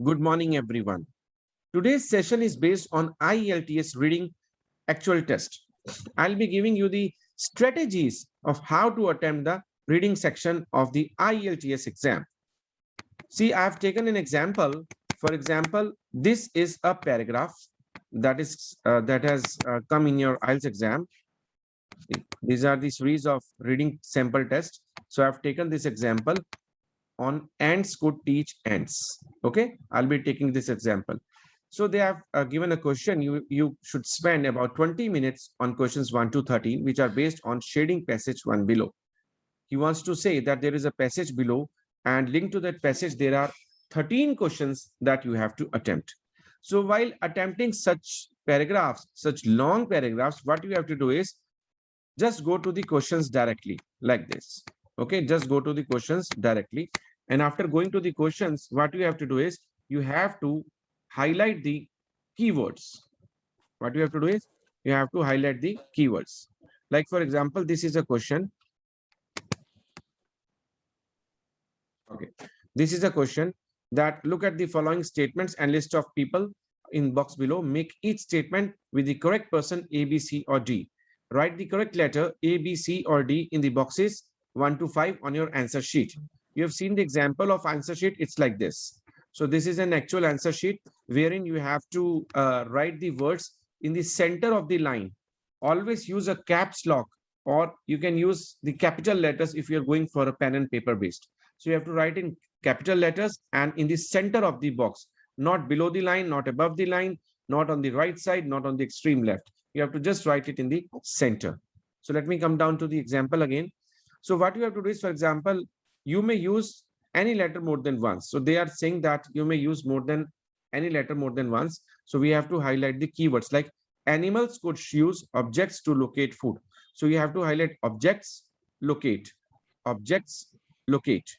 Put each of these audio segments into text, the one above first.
Good morning, everyone. Today's session is based on Ielts reading actual test. I'll be giving you the strategies of how to attempt the reading section of the Ielts exam. See, I have taken an example. For example, this is a paragraph that has come in your IELTS exam. These are the series of reading sample tests. So I've taken this example on ants could teach ants. Okay, I'll be taking this example. So they have given a question. You should spend about 20 minutes on questions 1 to 13, which are based on shading passage 1 below. He wants to say that there is a passage below, and linked to that passage, there are 13 questions that you have to attempt. So while attempting such paragraphs, such long paragraphs, what you have to do is just go to the questions directly like this. Okay, just go to the questions directly. And after going to the questions, what you have to do is you have to highlight the keywords. What you have to do is you have to highlight the keywords. Like, for example, this is a question. Okay, this is a question that look at the following statements and list of people in box below. Make each statement with the correct person A, B, C, or D. Write the correct letter A, B, C, or D in the boxes 1 to 5 on your answer sheet. You have seen the example of answer sheet. It's like this. So this is an actual answer sheet wherein you have to write the words in the center of the line. Always use a caps lock, or you can use the capital letters if you're going for a pen and paper based. So you have to write in capital letters and in the center of the box, not below the line, not above the line, not on the right side, not on the extreme left. You have to just write it in the center. So let me come down to the example again. So what you have to do is, for example, you may use any letter more than once. So they are saying that you may use more than any letter more than once. So we have to highlight the keywords like animals could use objects to locate food. So you have to highlight objects, locate, objects, locate.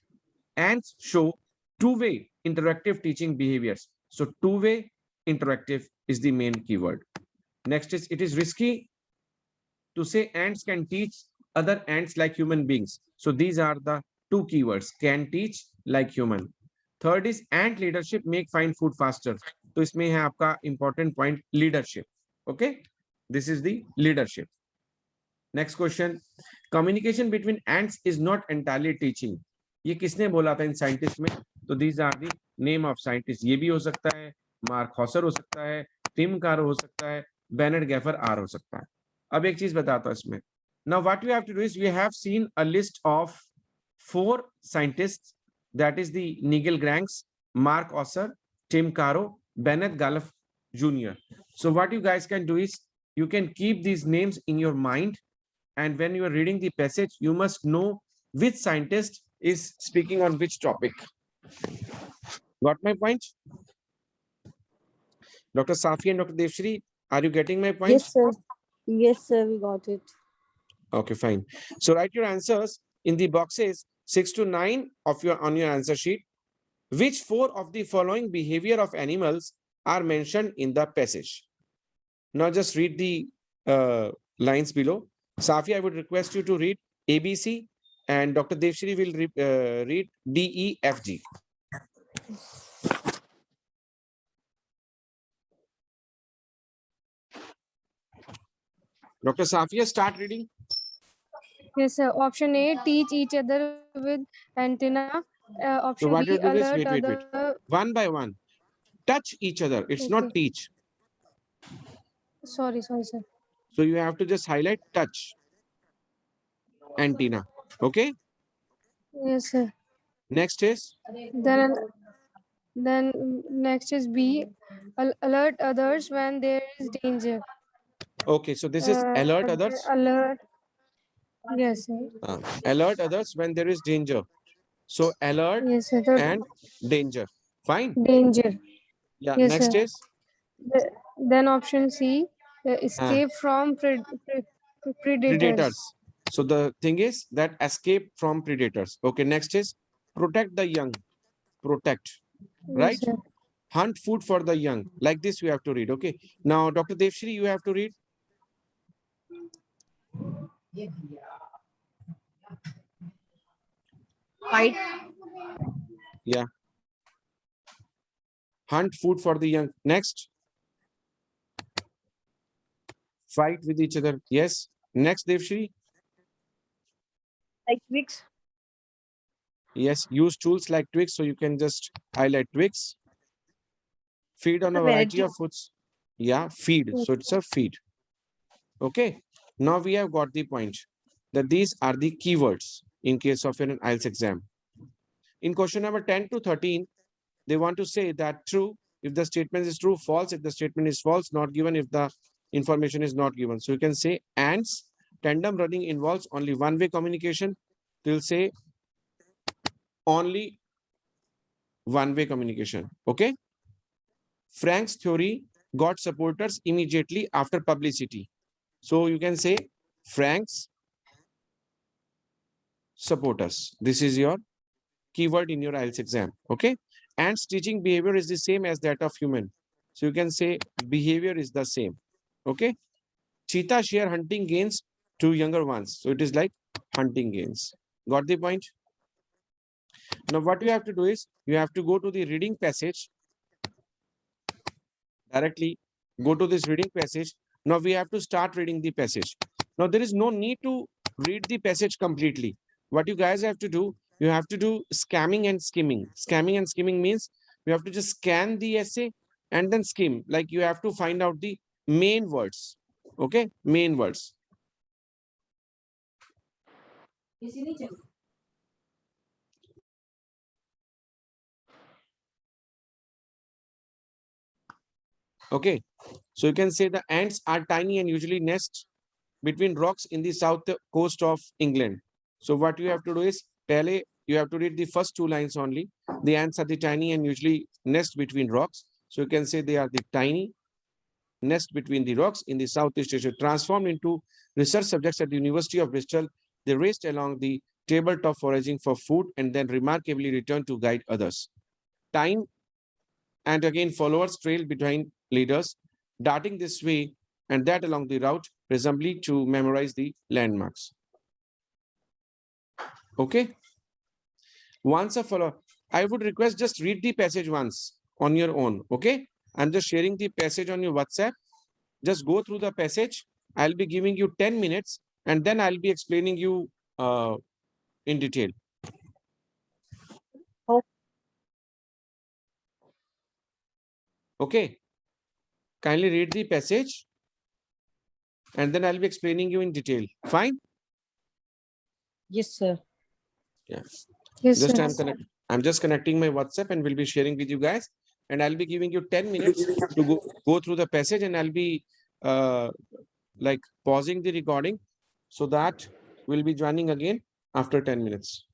Ants show two-way interactive teaching behaviors. So two-way interactive is the main keyword. Next is, it is risky to say ants can teach other ants like human beings. So these are the two keywords, can teach like human. Third is ant leadership make find food faster. तो इसमें है आपका important point leadership. Okay, this is the leadership. Next question, communication between ants is not entirely teaching. ये किसने बोला था इन scientist में? तो these are the name of scientists. ये भी हो सकता है, मार्क हॉसर हो सकता है, टिम कारो हो सकता है, बेनेट गैफर आर हो सकता है. अब एक चीज बताता हूं इसमें. Now what we have to do is we have seen a list of 4 scientists, that is the Nigel Granks, Mark Osser, Tim Caro, Bennett Gallup Jr. So what you guys can do is you can keep these names in your mind, and when you are reading the passage, you must know which scientist is speaking on which topic. Got my point? Dr. Safi and Dr. Devshri, are you getting my point? Yes, sir. Yes, sir, we got it. Okay, fine. So write your answers in the boxes 6 to 9 of your on your answer sheet. Which 4 of the following behavior of animals are mentioned in the passage? Now just read the lines below. Safi, I would request you to read ABC, and Dr. Devshri will read DEFG. Dr. Safiya, start reading. Yes, sir. Option A, teach each other with antenna. Option So what B, you do is, alert wait. other. One by one. Touch each other. It's not Okay. teach. Sorry, sir. So you have to just highlight touch antenna. Okay. Yes, sir. Next is Then next is B, alert others when there is danger. okay. So this is alert others. Alert. Yes, sir. Alert others when there is danger. So alert Yes, sir. and danger. Fine. Danger. Yeah. Yes, Next sir. is Then option C, escape from predators. predators. So the thing is that escape from predators. Okay. Next is protect the young. Protect. Right. Yes, sir. Hunt food for the young. Like this, we have to read. Okay. Now, Dr. Devshri, you have to read. Fight. Yeah. Hunt food for the young. Next. Fight with each other. Yes. Next, Devshri. Like Wix. Yes. Use tools like Twix, so you can just highlight Twix. Feed on A a variety variety of foods. Yeah, feed. food. So it's a feed. Okay. Now we have got the point that these are the keywords in case of an IELTS exam. In question number 10 to 13, they want to say that true if the statement is true, false if the statement is false, not given if the information is not given. So you can say ants tandem running involves only one-way communication. They'll say only one-way communication. Okay. Frank's theory got supporters immediately after publicity. So you can say Frank's supporters. This is your keyword in your IELTS exam. Okay. And teaching behavior is the same as that of human. So you can say behavior is the same. Okay. Cheetah share hunting gains to younger ones. So it is like hunting gains. Got the point? Now what you have to do is you have to go to the reading passage directly. Go to this reading passage. Now we have to start reading the passage. Now there is no need to read the passage completely. What you guys have to do, you have to do scamming and skimming. Scamming and skimming means you have to just scan the essay and then skim. Like you have to find out the main words. Okay, main words. Okay, so you can say the ants are tiny and usually nest between rocks in the south coast of England. So what you have to do is, Pele, you have to read the first two lines only. The ants are the tiny and usually nest between rocks. So you can say they are the tiny nest between the rocks in the Southeast Asia. Transformed into research subjects at the University of Bristol, they raced along the tabletop foraging for food and then remarkably returned to guide others. Time and again followers trailed behind leaders, darting this way and that along the route, presumably to memorize the landmarks. Okay. Once a follower, I would request just read the passage once on your own. Okay. I'm just sharing the passage on your WhatsApp. Just go through the passage. I'll be giving you 10 minutes and then I'll be explaining you in detail. Oh. Okay. Kindly read the passage and then I'll be explaining you in detail. Fine? Yes, sir. Yeah. Yes, Just sir. I'm just connecting my WhatsApp and will be sharing with you guys. And I'll be giving you 10 minutes to go through the passage and I'll be like pausing the recording so that we'll be joining again after 10 minutes.